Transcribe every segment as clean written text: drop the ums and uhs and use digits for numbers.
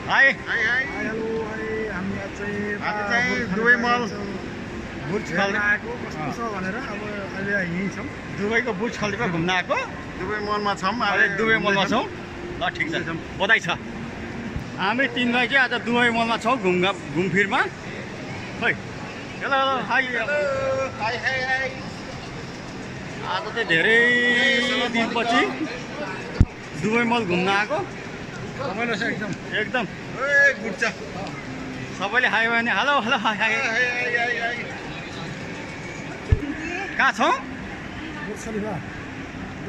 High high hi hello हामी आज चाहिँ दुवै मल बुर्ज खलिफा आएको कस्तो छ भनेर अब अहिले यहीँ छौँ। दुबईको बुर्ज खलिफा घुम्न आएको दुवै मलमा छौँ अहिले दुबई मलमा छौँ। ल ठिक छ बधाई छ। हामी तीन भाइ चाहिँ आज दुबई मलमा छौँ घुमफिरमा। खै hello hi high high high आज चाहिँ धेरै दिनपछि दुबई मल घुम्न आएको। रमाइलो छ एकदम। एकदम गुड्छ सबैले हाई भने hello hello hi high. High कहाँ छौँ? बुर्ज खलिफा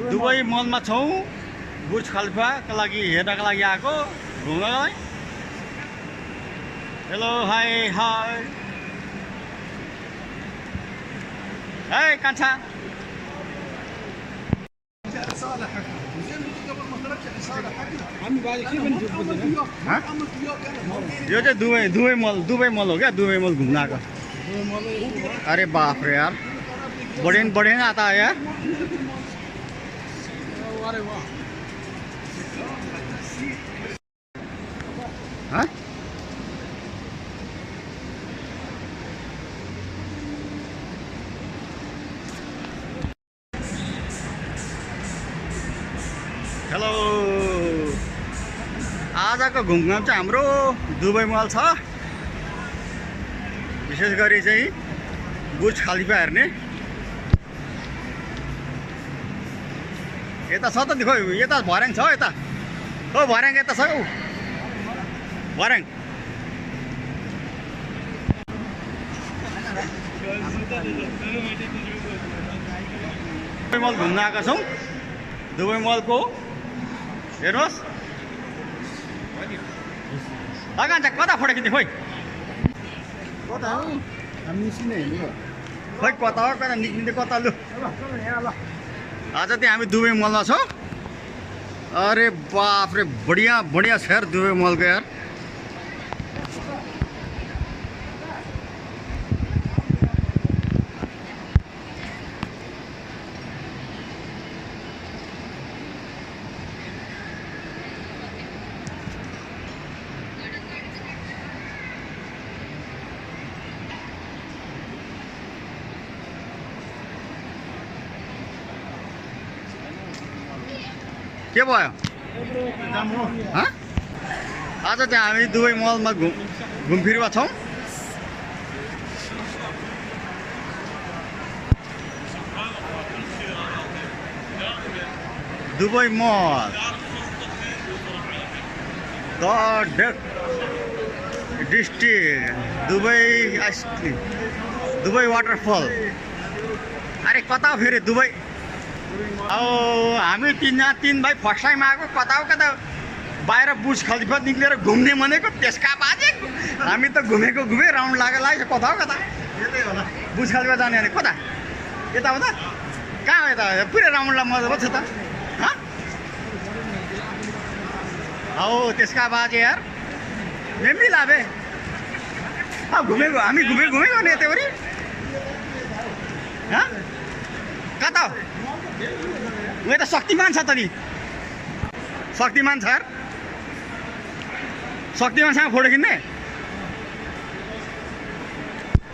दुबई मलमा छौँ। बुर्ज खलिफाको लागि हेर्नको लागि आएको घुम्नको लागि। हेलो हाई हाई है कान्छा हामी बाजे के पनि यो चाहिँ दुबई मल हो क्या। दुबई मल घुम्न आएको। अरे बाप रे यार बढे न आता है यार। अरे वाह हाँ? हेलो आजको घुमघाम चाहिँ हाम्रो दुबई मल छ। विशेष गरी चाहिँ बुर्ज खलिफा हेर्ने। यता छ त नि खोइ यता भर्याङ छ यता। हो भर्याङ यता छ हौ भर्याङ। दुबई मल घुम्न आएका छौँ। दुबई मलको हेर्नुहोस् लगान्छ कता फोटो खिच्ने खोइ कता हो हामी निस्किने हेर्नु खोइ कता हो कता निक्लिँदै कता लु। यहाँ ल आज चाहिँ हामी दुबई मलमा छौँ। अरे बाप रे बढिया छ यार दुबई मलको यार। के भयो आज चाहिँ हामी दुबई मलमा घुमफिरमा छौँ। Dubai mall the district Dubai waterfall. अरे कता फेरि दुबई हामी तीन भाइ फर्स्ट टाइम आएको। कता बाहिर बुर्ज खलिफा निक्लेर घुम्ने भनेको त्यसका बाजे हामी त घुमे राउन्ड लागेको कता बुर्ज खलिफा जाने भने कता यता उता कहाँ यता पुरै राउन्डलाई मजा पर्छ त। हौ त्यसका बाजे यार मेमी लाभे घुमेको हामी घुमेको नि यतावरि कता हो ऊ त शक्तिमान छ त नि। शक्तिमान छ यार शक्तिमानसँग फोटो खिच्ने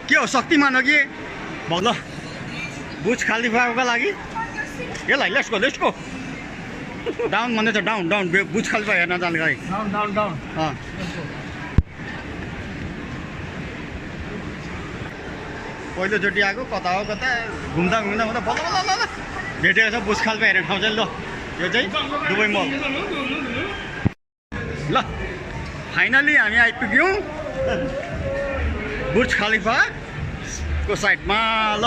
के हो शक्तिमान हो कि भल बुर्ज खलिफाको लागि यसलाई लेट्स गो डाउन भन्दैछ डाउन बुर्ज खलिफा हेर्न जाने लागि डाउन पहिलोचोटि आएको कता हो कता घुम्दा बल्ल भेटेको छ बुर्ज खलिफा हेर्ने ठाउँ चाहिँ। ल यो चाहिँ दुबई मल। ल फाइनली हामी आइपुग्यौँ बुर्ज खलिफाको साइडमा। ल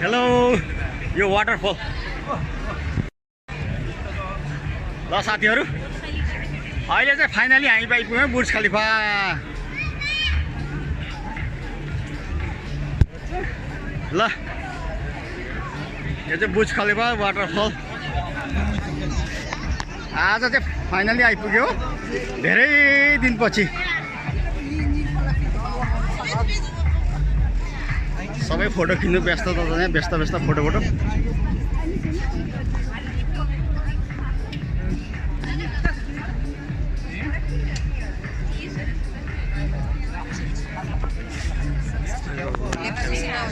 हेलो यो वाटरफल। ल साथीहरू अहिले चाहिँ फाइनली हामी आइपुग्यौँ बुर्ज खलिफा। ल यो चाहिँ बुर्ज खलिफा वाटरफल। आज चाहिँ फाइनली आइपुग्यो धेरै दिनपछि। सबै फोटो खिच्नु व्यस्त फोटो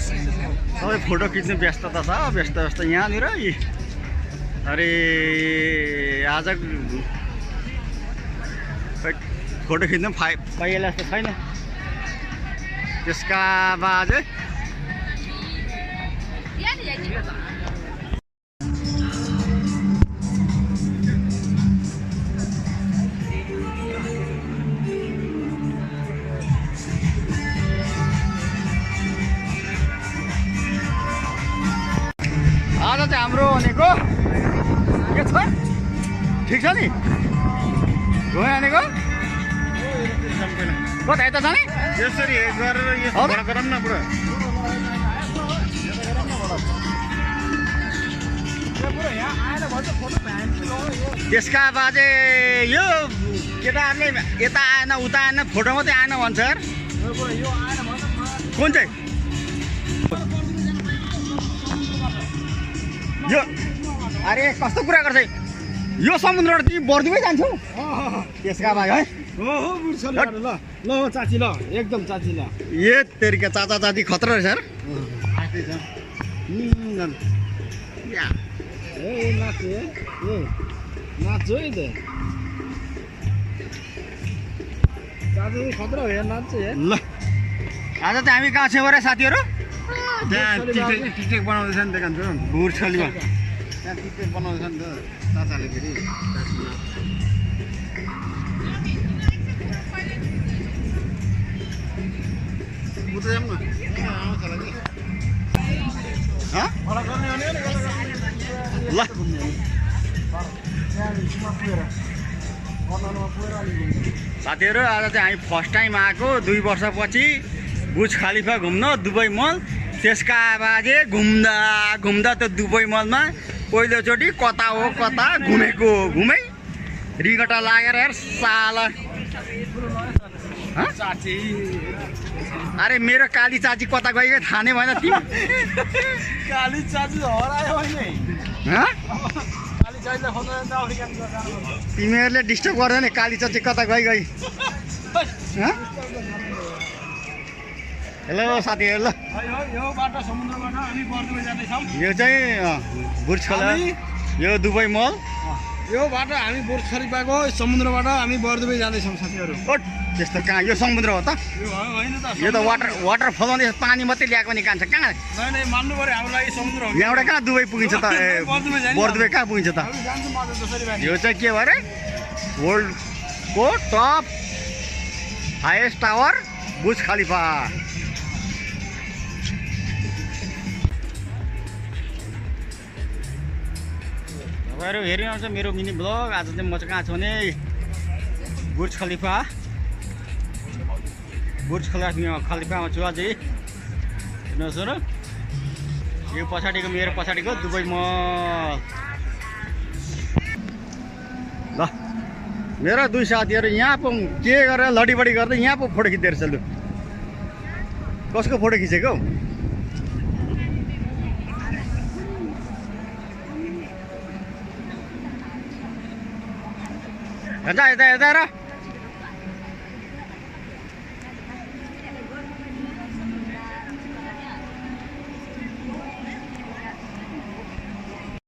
सबै फोटो खिच्ने व्यस्तता छ व्यस्त यहाँनिर अरे आज खै फोटो खिच्न पाइएला जस्तो छैन त्यसका बाजे आज चाहिँ हाम्रो भनेको के छ ठिक छ नि गयो भनेको कता यता जाने यसरी गरेर यसो भडा गरौँ न पुरा त्यसका बाजे यो केटाहरूले यता आएन उता आएन फोटो मात्रै आएन भन्छ यार कुन चाहिँ यो अरे कस्तो कुरा गर्छ यो समुद्रबाट तिमी बर्दिमै जान्छौ त्यसका बाजे है ल चाची ल एकदम चाची ल ए तेरिका चाचा चाची खतरा रहेछ यार नाच्छु है त चाची खतरा हो यार नाच्छु यार ल आज चाहिँ हामी कहाँ छौँ अरे साथीहरू त्यहाँ टिकटेक बनाउँदैछ नि त्यहाँ कान्छो बुर्छलीमा त्यहाँ टिकटेक बनाउँदैछ नि त चाचाले फेरि उता जाऊँ न आउँछ होला कि हँ? ल साथीहरू आज चाहिँ हामी फर्स्ट टाइम आएको 2 वर्षपछि बुर्ज खलिफा घुम्न दुबई मल त्यसका बाजे घुम्दा घुम्दा त्यो दुबई मलमा पहिलोचोटि कता हो कता घुमै रिगटा लागेर यार साला चाची अरे मेरो काली चाची कता गयो थाहा नै भएन तिमी काली चाची हरायो होइन हँ? काली चाचीलाई खोज्न जान्छ अफ्रिका तिमीहरूले डिस्टर्ब गर्दैन काली चाची कता गई हँ? हेलो साथीहरू ल यो बाटो समुद्रबाट हामी बर्दिमै जाँदैछौँ यो चाहिँ बुर्ज खलिफा यो दुबई मल यो बाटो हामी बुर्ज खलिफाको समुद्रबाट हामी बर्दिमै जाँदैछौँ साथीहरू ओट त्यस्तो कहाँ यो समुद्र हो त यो होइन त यो त वाटरफल पानी मात्रै ल्याएको नि कान्छ कहाँ नै मान्नु पऱ्यो हाम्रो लागि समुद्र हो यहाँबाट कहाँ दुबई पुगिन्छ त बर्दुबई कहाँ पुगिन्छ त हामी जान्छौँ म त जसरी भए यो चाहिँ के भयो अरे वर्ल्डको टप हाइएस्ट टावर बुर्ज खलिफा तपाईँहरू हेरिआउँछ मेरो मिनी ब्लग आज चाहिँ म चाहिँ कहाँ छु भने बुर्ज खलिफामा छु अझै हेर्नुहोस् न यो पछाडिको मेरो पछाडिको दुबई मल ल मेरो 2 साथीहरू यहाँ पो के गरेर लडीबडी गर्दै यहाँ पो फोटो खिच्दै रहेछ लु कसको फोटो खिचेको जा यता यता र